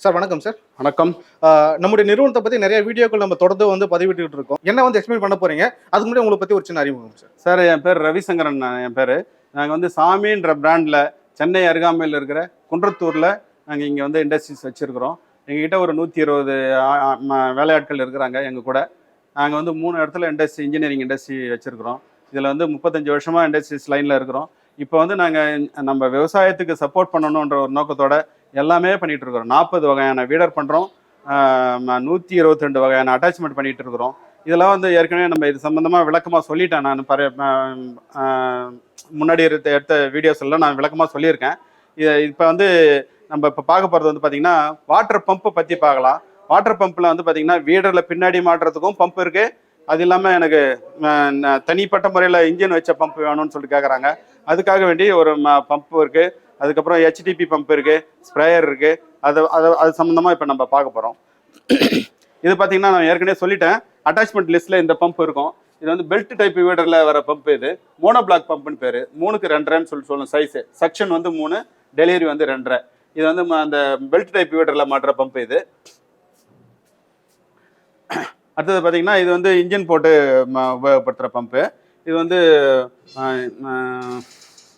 Sir வணக்கம் sir. வணக்கம். நம்முடைய நிறுவனத்தை பத்தி நிறைய வீடியோக்கள் நம்ம தொடர்ந்து பதிவிட்டு இருக்கோம். என்ன எக்ஸ்பிளைன் பண்ண போறீங்க? அதுக்கு முன்னாடி உங்களை பத்தி ஒரு சின்ன அறிமுகம் சார். சார் என் பேர் ரவிசங்கரன். என் பேர் நாங்கள் சாமின்ற பிராண்டில் சென்னை அருகாமையில் இருக்கிற குன்றத்தூரில் நாங்கள் இங்கே இண்டஸ்ட்ரீஸ் வச்சுருக்கிறோம். எங்ககிட்ட ஒரு 120 வேலையாட்கள் இருக்கிறாங்க. எங்கள் கூட நாங்கள் 3 இடத்துல இன்ஜினியரிங் இண்டஸ்ட்ரி வச்சுருக்கிறோம். இதில் 35 வருஷமாக இண்டஸ்ட்ரீஸ் லைனில் இருக்கிறோம். இப்போ நாங்கள் நம்ம விவசாயத்துக்கு சப்போர்ட் பண்ணணுன்ற ஒரு நோக்கத்தோட எல்லாமே பண்ணிகிட்டு இருக்கிறோம். 40 வகையான வீடர் பண்ணுறோம். 122 வகையான அட்டாச்மெண்ட் பண்ணிகிட்டு இருக்கிறோம். இதெல்லாம் ஏற்கனவே நம்ம இது சம்மந்தமாக விளக்கமாக சொல்லிட்டேன். நான் முன்னாடி எடுத்த வீடியோஸ் எல்லாம் நான் விளக்கமாக சொல்லியிருக்கேன். இப்போ நம்ம இப்போ பார்க்க போகிறது பார்த்தீங்கன்னா வாட்டர் பம்பை பற்றி பார்க்கலாம். வாட்டர் பம்பில் பார்த்தீங்கன்னா வீடரில் பின்னாடி மாட்டுறதுக்கும் பம்ப் இருக்குது. அது இல்லாமல் எனக்கு தனிப்பட்ட முறையில் இன்ஜின் வச்ச பம்ப் வேணும்னு சொல்லிட்டு கேட்குறாங்க. அதுக்காக வேண்டி ஒரு பம்ப் இருக்குது. அதுக்கப்புறம் HDP பம்ப் இருக்குது, ஸ்ப்ரேயர் இருக்குது. அது சம்மந்தமாக இப்போ நம்ம பார்க்க போகிறோம். இது பார்த்தீங்கன்னா நான் ஏற்கனவே சொல்லிட்டேன். அட்டாச்மெண்ட் லிஸ்ட்டில் இந்த பம்ப் இருக்கும். இது பெல்ட் டைப் வீடரில் வர பம்ப். இது மோனோ பிளாக் பம்புன்னு பேர். 3க்கு 2.5 சொல்லணும் சைஸு. Section 3, delivery 2.5. இது அந்த பெல்ட் டைப் வீடரில் மாட்டுற பம்ப். இது அடுத்தது பார்த்தீங்கன்னா இது இன்ஜின் போட்டு உபயோகப்படுத்துகிற பம்ப்பு. இது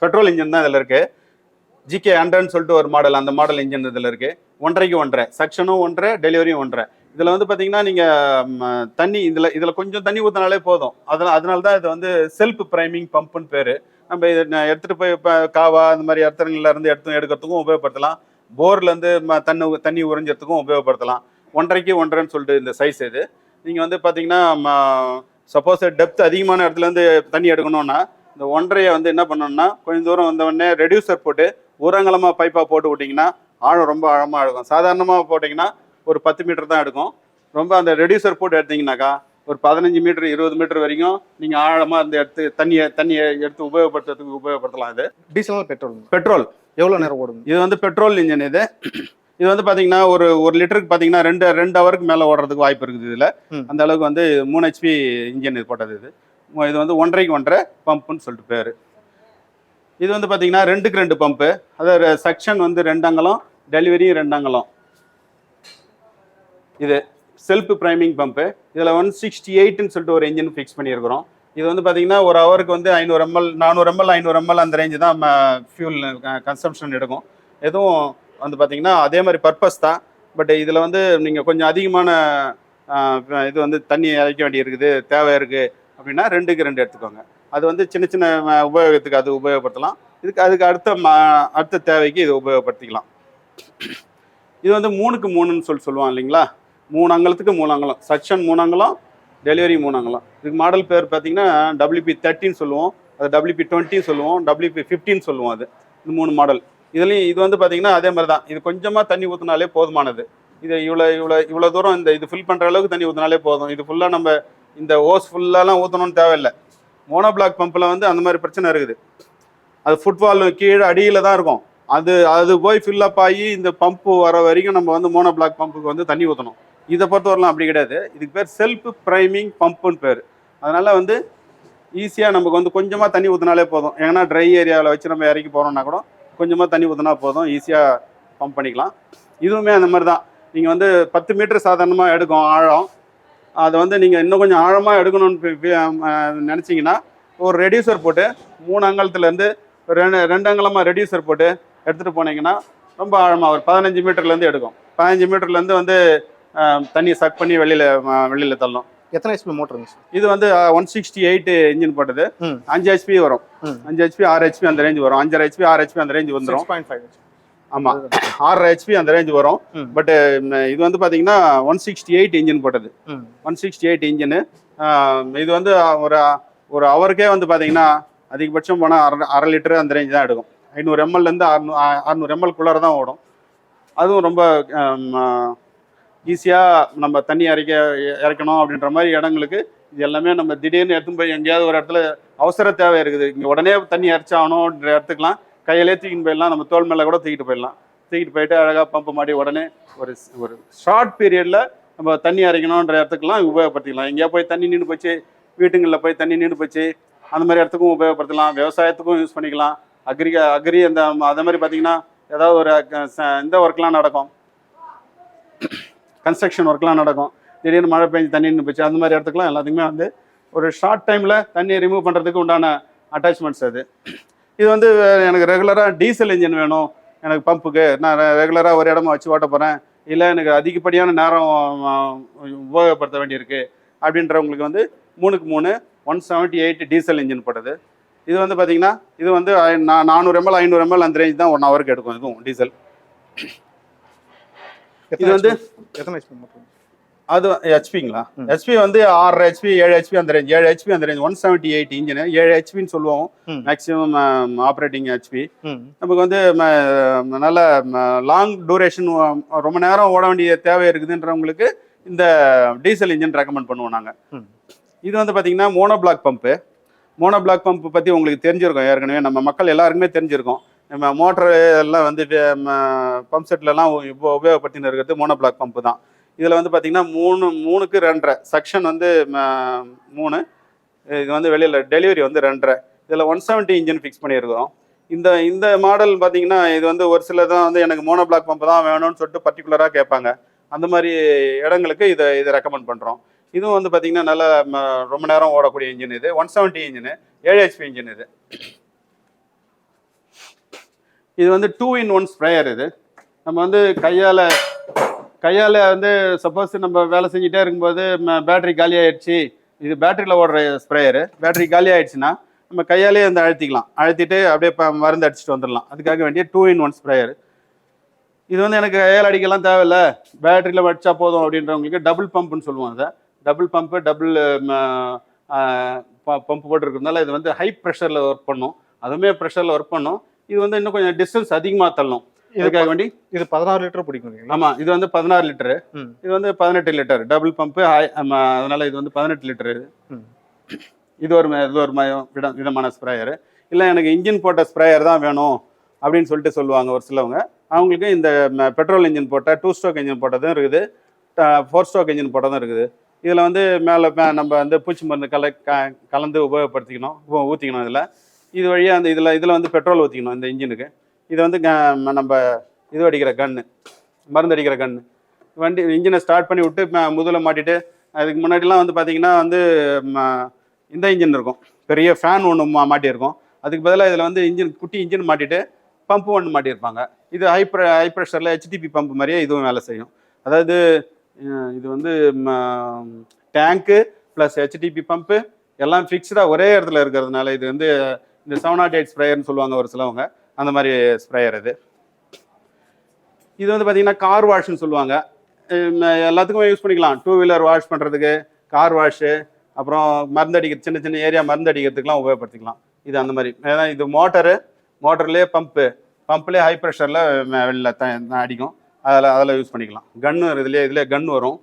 பெட்ரோல் இன்ஜின் தான் இதில் இருக்குது. GK 100ன்னு சொல்லிட்டு ஒரு மாடல், அந்த மாடல் இன்ஜின் இதில் இருக்குது. 1.5க்கு 1.5, செக்ஷனும் 1.5, டெலிவரியும் 1.5. இதில் பார்த்தீங்கன்னா நீங்கள் தண்ணி இதில் கொஞ்சம் தண்ணி ஊற்றினாலே போதும். அதனால தான் இது செல்ஃப் ப்ரைமிங் பம்புன்னு பேர். நம்ம இதை எடுத்துகிட்டு போய் இப்போ காவா அந்த மாதிரி இடத்துலேருந்து எடுக்கிறதுக்கும் உபயோகப்படுத்தலாம். போர்லேருந்து தண்ணி உறிஞ்சறதுக்கும் உபயோகப்படுத்தலாம். 1.5க்கு 1.5ன்னு சொல்லிட்டு இந்த சைஸ். இது நீங்கள் பார்த்தீங்கன்னா சப்போஸ் டெப்த் அதிகமான இடத்துலேருந்து தண்ணி எடுக்கணும்னா இந்த 1.5 என்ன பண்ணணும்னா கொஞ்சம் தூரம் வந்தவொடனே ரெடியூசர் போட்டு ஊரங்கலமாக பைப்பாக போட்டு விட்டிங்கன்னா ஆழம் ரொம்ப ஆழமாக எடுக்கும். சாதாரணமாக போட்டிங்கன்னா ஒரு 10 மீட்டர் தான் எடுக்கும். ரொம்ப அந்த ரெடியூசர் போட்டு எடுத்திங்கனாக்கா ஒரு 15 மீட்டர் 20 மீட்டர் வரைக்கும் நீங்கள் ஆழமாக இந்த தண்ணியை எடுத்து உபயோகப்படுத்தலாம். இது டீசல் பெட்ரோல் எவ்வளோ நேரம் ஓடும்? இது பெட்ரோல் இன்ஜின். இது பார்த்தீங்கன்னா ஒரு லிட்டருக்கு பார்த்தீங்கன்னா 2 ஹவருக்கு மேலே ஓடுறதுக்கு வாய்ப்பு இருக்குது. இதில் அந்த அளவுக்கு 3 HP இன்ஜின் இது போட்டது. இது 1.5க்கு 1.5 பம்புன்னு சொல்லிட்டு பேர். இது பார்த்தீங்கன்னா 2க்கு 2 பம்பு. அதாவது செக்ஷன் 2 அங்கலம், டெலிவரி 2 அங்கலம். இது செல்ஃப் ப்ரைமிங் பம்பு. இதில் 168ன்னு சொல்லிட்டு ஒரு இன்ஜின் ஃபிக்ஸ் பண்ணியிருக்கிறோம். இது பார்த்தீங்கன்னா ஒரு ஹவருக்கு 500 ml 400 ml 500 ml அந்த ரேஞ்சு தான் ஃபியூல் கன்சம்ஷன் எடுக்கும். எதுவும் பார்த்தீங்கன்னா அதே மாதிரி பர்பஸ் தான். பட் இதில் நீங்கள் கொஞ்சம் அதிகமான இது தண்ணி இறைக்க வேண்டி இருக்குது, தேவை இருக்குது அப்படின்னா 2க்கு 2 எடுத்துக்கோங்க. அது சின்ன சின்ன உபயோகத்துக்கு அது உபயோகப்படுத்தலாம். அதுக்கு அடுத்த தேவைக்கு இது உபயோகப்படுத்திக்கலாம். இது 3க்கு 3ன்னு சொல்லுவாங்க இல்லைங்களா? 3 அங்கலத்துக்கு 3 அங்கலம், செக்ஷன் 3 அங்கலம், டெலிவரி 3 அங்கலம். இதுக்கு மாடல் பேர் பார்த்தீங்கன்னா WP30 சொல்லுவோம், அது WP20 சொல்லுவோம், WP15 சொல்லுவோம். அது இந்த 3 மாடல். இதுலேயும் இது பார்த்தீங்கன்னா அதே மாதிரி தான். இது கொஞ்சமாக தண்ணி ஊற்றினாலே போதுமானது. இது இவ்வளோ தூரம் இது ஃபில் பண்ணுற அளவுக்கு தண்ணி ஊற்றினாலே போதும். இது ஃபுல்லாக நம்ம இந்த ஓஸ் ஃபுல்லாலாம் ஊற்றணும்னு தேவையில்லை. மோனோ பிளாக் பம்பில் அந்த மாதிரி பிரச்சனை இருக்குது. அது ஃபுட்பால் கீழே அடியில் தான் இருக்கும். அது போய் ஃபில்லப் ஆகி இந்த பம்பு வர வரைக்கும் நம்ம மோனோ பிளாக் பம்புக்கு தண்ணி ஊற்றணும். இதை பொறுத்தவரைலாம் அப்படி கிடையாது. இதுக்கு பேர் செல்ஃப் ப்ரைமிங் பம்புன்னு பேர். அதனால் ஈஸியாக நமக்கு கொஞ்சமாக தண்ணி ஊற்றினாலே போதும். ஏன்னா ட்ரை ஏரியாவில் வச்சு நம்ம இறக்கி போகிறோம்னா கூட கொஞ்சமாக தண்ணி ஊற்றினா போதும், ஈஸியாக பம்ப் பண்ணிக்கலாம். இதுவுமே அந்த மாதிரி தான். நீங்கள் 10 மீட்டர் சாதாரணமாக எடுக்கும் ஆழம். அதை நீங்கள் இன்னும் கொஞ்சம் ஆழமாக எடுக்கணும்னு நினச்சிங்கன்னா ஒரு ரெடியூசர் போட்டு 3 அங்கலத்துலேருந்து 2 அங்கலமாக ரெடியூசர் போட்டு எடுத்துகிட்டு போனீங்கன்னா ரொம்ப ஆழமாக ஒரு 15 மீட்டர்லேருந்து எடுக்கும். 15 மீட்டர்லேருந்து தண்ணியை சக் பண்ணி வெளியில் தள்ளும். எத்தனை HP மோட்டருங்க சார்? இது 168 இன்ஜின் போட்டது. 5 HP வரும். 5 HP 6 HP அந்த ரேஞ்ச் வரும். 5.5 HP 6 HP அந்த ரேஞ்ச் வந்துடும். 6.5. ஆமாம், 6 HP அந்த ரேஞ்ச் வரும். பட் இது பார்த்தீங்கன்னா 168 இன்ஜின் போட்டது. 168 இன்ஜினு. இது ஒரு ஹவருக்கே பார்த்தீங்கன்னா அதிகபட்சம் போனால் அரை லிட்டரு அந்த ரேஞ்ச் தான் எடுக்கும். 500 ml 600 ml தான் ஓடும். அதுவும் ரொம்ப ஈஸியாக நம்ம தண்ணி இறைக்கணும் அப்படின்ற மாதிரி இடங்களுக்கு இது எல்லாமே நம்ம திடீர்னு எடுத்துன்னு போய் எங்கேயாவது ஒரு இடத்துல அவசர தேவை இருக்குது, இங்கே உடனே தண்ணி இறைச்சாகணுன்ற இடத்துக்குலாம் கையிலே தூக்கிட்டு போயிடலாம். நம்ம தோல் மேலே கூட தூக்கிட்டு போயிட்டு அழகாக பம்பு மாட்டி உடனே ஒரு ஷார்ட் பீரியடில் நம்ம தண்ணி இறைக்கணுன்ற இடத்துக்குலாம் உபயோகப்படுத்திக்கலாம். எங்கேயா போய் தண்ணி நின்று போச்சு, வீட்டுங்களில் போய் தண்ணி நின்று போச்சு, அந்த மாதிரி இடத்துக்கும் உபயோகப்படுத்தலாம். விவசாயத்துக்கும் யூஸ் பண்ணிக்கலாம். அக்ரி அந்த மாதிரி பார்த்தீங்கன்னா ஏதாவது ஒரு இந்த ஒர்க்லாம் நடக்கும். கன்ஸ்ட்ரக்ஷன் ஒர்க்லாம் நடக்கும், திடீர்னு மழை பெஞ்சு தண்ணி நின்று போச்சு, அந்த மாதிரி இடத்துக்குலாம் எல்லாத்துக்குமே வந்து ஒரு ஷார்ட் டைமில் தண்ணியை ரிமூவ் பண்ணுறதுக்கு உண்டான அட்டாச்மெண்ட்ஸ் அது. இது வந்து எனக்கு ரெகுலராக டீசல் இன்ஜின் வேணும், எனக்கு பம்புக்கு நான் ரெகுலராக ஒரு இடமா வச்சு ஓட்ட போகிறேன், இல்லை எனக்கு அதிகப்படியான நேரம் உபயோகப்படுத்த வேண்டியிருக்கு அப்படின்றவங்களுக்கு வந்து 3க்கு 3 178 டீசல் இன்ஜின் போட்டது. இது வந்து பார்த்தீங்கன்னா இது வந்து 400 ml 500 ml அந்த ரேஞ்ச் தான் 1 ஹவருக்கு எடுக்கும். இதுவும் டீசல். இது வந்து எத்தனை ஹெச்பி மோட்டர்? அது ஹெச்பிங்களா? ஹெச்பி வந்து 6 ஹெச்பி 7 ஹெச்பி அந்த ரேஞ்ச், 7 ஹெச்பி அந்த ரேஞ்ச் 178 இன்ஜின் 7 ஹெச்பின்னு சொல்லுவோம் மேக்ஸிமம் ஆப்ரேட்டிங் ஹெச்பி. நமக்கு வந்து நல்ல லாங் டூரேஷன் ரொம்ப நேரம் ஓட வேண்டிய தேவை இருக்குதுன்றவங்களுக்கு இந்த டீசல் இன்ஜின் ரெக்கமெண்ட் பண்ணுவோம் நாங்கள். இது வந்து பார்த்தீங்கன்னா mono block pump. Mono block pump பற்றி உங்களுக்கு தெரிஞ்சிருக்கோம், ஏற்கனவே நம்ம மக்கள் எல்லாருக்குமே தெரிஞ்சிருக்கோம். நம்ம மோட்டர் எல்லாம் வந்து பம்ப் செட்லலாம் இப்போ உபயோகப்படுத்தின்னு இருக்கிறது மோனோ பிளாக் பம்பு தான். இதில் வந்து பார்த்தீங்கன்னா 3க்கு 2.5 செக்ஷன் வந்து 3, இது வந்து வெளியில் டெலிவரி வந்து 2.5. இதில் 170 இன்ஜின் ஃபிக்ஸ் பண்ணியிருக்கிறோம். இந்த மாடல் பார்த்தீங்கன்னா இது வந்து ஒரு சில தான் வந்து எனக்கு மோனோ பிளாக் பம்பு தான் வேணும்னு சொல்லிட்டு பர்டிகுலராக கேட்பாங்க. அந்த மாதிரி இடங்களுக்கு இதை ரெக்கமெண்ட் பண்ணுறோம். இதுவும் வந்து பார்த்தீங்கன்னா நல்லா ரொம்ப நேரம் ஓடக்கூடிய இன்ஜின். இது 170 இன்ஜின் 7 ஹெச்பி இன்ஜின். இது வந்து 2-in-1 ஸ்ப்ரேயர். இது நம்ம வந்து கையால் வந்து சப்போஸ் நம்ம வேலை செஞ்சுட்டே இருக்கும்போது பேட்டரி காலி ஆயிடுச்சு, இது பேட்டரியில் ஓடுற ஸ்ப்ரேயரு, பேட்டரி காலி ஆயிடுச்சுன்னா நம்ம கையாலே வந்து அழுத்திட்டு அப்படியே மருந்து அடிச்சுட்டு வந்துடலாம். அதுக்காக வேண்டிய 2-in-1 ஸ்ப்ரேயர். இது வந்து எனக்கு கையால் அடிக்கலாம் தேவையில்லை, பேட்டரியில் அடிச்சா போதும் அப்படின்றவங்களுக்கு டபுள் பம்புன்னு சொல்லுவோம். அதை டபுள் பம்பு டபுள் பம்பு போட்டுருக்கிறதுனால இது வந்து ஹை ப்ரெஷரில் ஒர்க் பண்ணும், அதுவுமே ப்ரெஷரில் ஒர்க் பண்ணும். இது வந்து இன்னும் கொஞ்சம் டிஸ்டன்ஸ் அதிகமாக தள்ளும். இதுக்காக வேண்டி இது 16 லிட்டர் பிடிக்கும். ஆமாம், இது வந்து 16 லிட்டரு, இது வந்து 18 லிட்டர் டபுள் பம்பு. அதனால இது வந்து 18 லிட்டரு. இது ஒரு விதமான ஸ்ப்ரேயரு. இல்லை எனக்கு இன்ஜின் போட்ட ஸ்ப்ரேயர் தான் வேணும் அப்படின்னு சொல்லிட்டு சொல்லுவாங்க ஒரு சிலவங்க. அவங்களுக்கு இந்த பெட்ரோல் இன்ஜின் போட்ட 2 ஸ்ட்ரோக் இன்ஜின் போட்டதும் இருக்குது, 4 ஸ்ட்ரோக் இன்ஜின் போட்டதும் இருக்குது. இதில் வந்து மேலே நம்ம வந்து பூச்சி மருந்து கலந்து உபயோகப்படுத்திக்கணும், ஊற்றிக்கணும். இது வழியாக அந்த இதில் வந்து பெட்ரோல் ஊற்றிக்கணும் இந்த இன்ஜினுக்கு. இது வந்து நம்ம இது அடிக்கிற கன்று, மருந்து அடிக்கிற கன்று. வண்டி இன்ஜினை ஸ்டார்ட் பண்ணி விட்டு முதல்ல மாட்டிட்டு, அதுக்கு முன்னாடிலாம் வந்து பார்த்திங்கன்னா வந்து இந்த இன்ஜின் இருக்கும், பெரிய ஃபேன் ஒன்று மாட்டியிருக்கும். அதுக்கு பதிலாக இதில் வந்து குட்டி இன்ஜின் மாட்டிட்டு பம்பு ஒன்று மாட்டியிருப்பாங்க. இது ஹை ப்ரெஷரில் ஹெச்டிபி பம்பு மாதிரியே இதுவும் வேலை செய்யும். அதாவது இது வந்து டேங்க்கு ப்ளஸ் ஹெச்டிபி பம்பு எல்லாம் ஃபிக்ஸ்டாக ஒரே இடத்துல இருக்கிறதுனால இது வந்து இந்த 708 ஸ்ப்ரேயர்னு சொல்லுவாங்க ஒரு சிலவங்க, அந்த மாதிரி ஸ்ப்ரேயர். இது வந்து பார்த்தீங்கன்னா கார் வாஷ்ன்னு சொல்லுவாங்க. எல்லாத்துக்குமே யூஸ் பண்ணிக்கலாம், 2 வீலர் வாஷ் பண்ணுறதுக்கு, கார் வாஷு, அப்புறம் மருந்து அடிக்கிற சின்ன சின்ன ஏரியா மருந்து அடிக்கிறதுக்குலாம் உபயோகப்படுத்திக்கலாம். இது அந்த மாதிரி. ஏன்னா இது மோட்டர்லேயே பம்ப்லேயே ஹை ப்ரெஷரில் வெளில அடிக்கும், அதில் யூஸ் பண்ணிக்கலாம். கன்று இதுலேயே கன்று வரும்,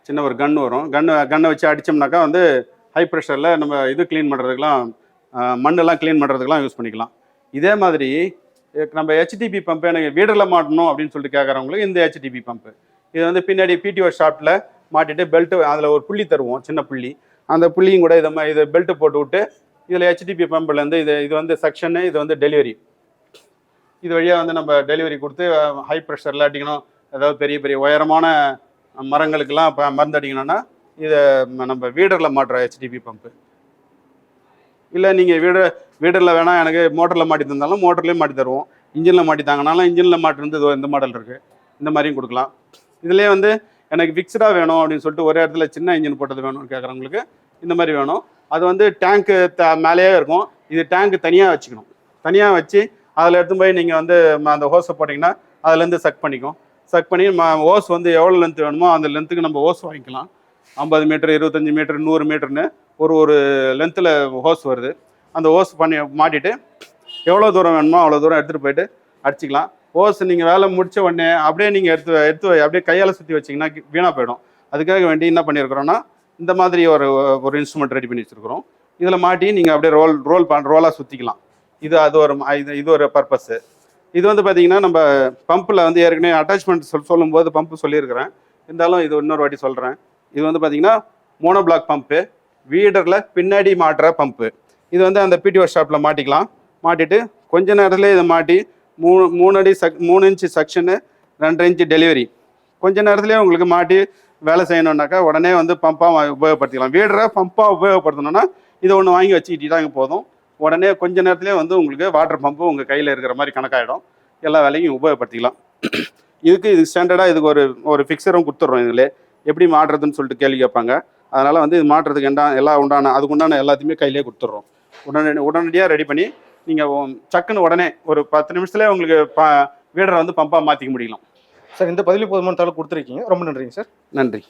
சின்ன ஒரு கன்று வரும். கன்னை வச்சு அடித்தோம்னாக்கா வந்து ஹை ப்ரெஷரில் நம்ம இது க்ளீன் பண்ணுறதுக்கெலாம், மண்ணெல்லாம் க்ளீன் பண்ணுறதுக்கெலாம் யூஸ் பண்ணிக்கலாம். இதே மாதிரி நம்ம ஹெச்டிபி பம்பு எனக்கு வீடரில் மாட்டணும் அப்படின்னு சொல்லிட்டு கேட்குறவங்களுக்கு இந்த ஹெச்டிபி பம்பு. இது வந்து பின்னாடி பிடிஓ ஷாப்ட்டில் மாட்டிட்டு பெல்ட்டு, அதில் ஒரு புள்ளி தருவோம், சின்ன புள்ளி. அந்த புள்ளியும் கூட இது பெல்ட்டு போட்டு விட்டு இதில் ஹெச்டிபி பம்புலேருந்து இது வந்து செக்ஷனு, இது வந்து டெலிவரி. இது வழியாக வந்து நம்ம டெலிவரி கொடுத்து ஹை ப்ரெஷரில் அடிக்கணும், அதாவது பெரிய பெரிய உயரமான மரங்களுக்கெல்லாம் மருந்து அடிக்கணும்னா இதை நம்ம வீடரில் மாட்டுற ஹெச்டிபி பம்பு. இல்லை நீங்கள் வீடரில் வேணால் எனக்கு மோட்டரில் மாட்டி தந்தாலும் மோட்டர்லேயும் மாட்டி தருவோம், இன்ஜினில் மாட்டி தாங்கனாலும் இன்ஜினில் மாட்டிருந்து இந்த மாடல் இருக்குது, இந்த மாதிரியும் கொடுக்கலாம். இதுலேயே வந்து எனக்கு ஃபிக்ஸ்டாக வேணும் அப்படின்னு சொல்லிட்டு ஒரே இடத்துல சின்ன இன்ஜின் போட்டது வேணும்னு கேட்குறவங்களுக்கு இந்த மாதிரி வேணும். அது வந்து டேங்க்கு மேலேயே இருக்கும், இது டேங்க்கு தனியாக வச்சுக்கணும். தனியாக வச்சு அதில் எடுத்து போய் நீங்கள் வந்து அந்த ஹோஸை போட்டிங்கன்னா அதுலேருந்து சக் பண்ணி ஹோஸ் வந்து எவ்வளோ லென்த் வேணுமோ அந்த லென்த்துக்கு நம்ம ஹோஸ் வாங்கிக்கலாம். 50 மீட்டர் 25 மீட்டர் 100 மீட்டர்னு ஒரு லென்த்தில் ஹோஸ் வருது. அந்த ஹோஸ் மாட்டிட்டு எவ்வளோ தூரம் வேணுமோ அவ்வளோ தூரம் எடுத்துகிட்டு போயிட்டு அடிச்சிக்கலாம். ஹோஸ் நீங்கள் வேலை முடித்த உடனே அப்படியே நீங்கள் எடுத்து அப்படியே கையால் சுற்றி வச்சிங்கன்னா வீணாக போயிடும். அதுக்காக வேண்டி என்ன பண்ணியிருக்கிறோன்னா இந்த மாதிரி ஒரு இன்ஸ்ட்ருமெண்ட் ரெடி பண்ணி வச்சுருக்கிறோம். இதில் மாட்டி நீங்கள் அப்படியே ரோலாக சுற்றிக்கலாம். இது ஒரு பர்பஸ்ஸு. இது வந்து பார்த்தீங்கன்னா நம்ம பம்பில் வந்து ஏற்கனவே அட்டாச்மெண்ட் சொல்லும்போது பம்பு சொல்லியிருக்கிறேன், இருந்தாலும் இது இன்னொரு வாட்டி சொல்கிறேன். இது வந்து பார்த்தீங்கன்னா மோனோ பிளாக் பம்பு, வீடரில் பின்னாடி மாட்டுற பம்பு. இது வந்து அந்த பிடிஓ ஷாப்பில் மாட்டிக்கலாம். மாட்டிட்டு கொஞ்ச நேரத்துலேயே இதை மாட்டி 3 இன்ச்சு செக்ஷனு 2.5 இன்ச்சு டெலிவரி. கொஞ்ச நேரத்துலேயே உங்களுக்கு மாட்டி வேலை செய்யணுன்னாக்கா உடனே வந்து பம்பாக உபயோகப்படுத்திக்கலாம். வீடரை பம்பாக உபயோகப்படுத்தணும்னா இது ஒன்று வாங்கி வச்சுக்கிட்டாங்க போதும். உடனே கொஞ்ச நேரத்துலேயே வந்து உங்களுக்கு வாட்டர் பம்பு உங்கள் கையில் இருக்கிற மாதிரி கணக்காயிடும். எல்லா வேலையும் உபயோகப்படுத்திக்கலாம். இது ஸ்டாண்டர்டாக இதுக்கு ஒரு ஃபிக்ஸரும் கொடுத்துட்றோம். இதில் எப்படி மாட்டுறதுன்னு சொல்லிட்டு கேள்வி கேட்பாங்க. அதனால் வந்து இது மாட்டுறதுக்கு அதுக்கு உண்டான எல்லாத்தையுமே கையிலே கொடுத்துட்றோம். உடனடியாக ரெடி பண்ணி நீங்கள் சக்குன்னு உடனே ஒரு 10 நிமிஷத்துலேயே உங்களுக்கு வீடரை வந்து பம்பாக மாற்றிக்க முடியலாம். சார் இந்த பதிவு போதுமான தகவல் கொடுத்துருக்கீங்க. ரொம்ப நன்றிங்க சார். நன்றி.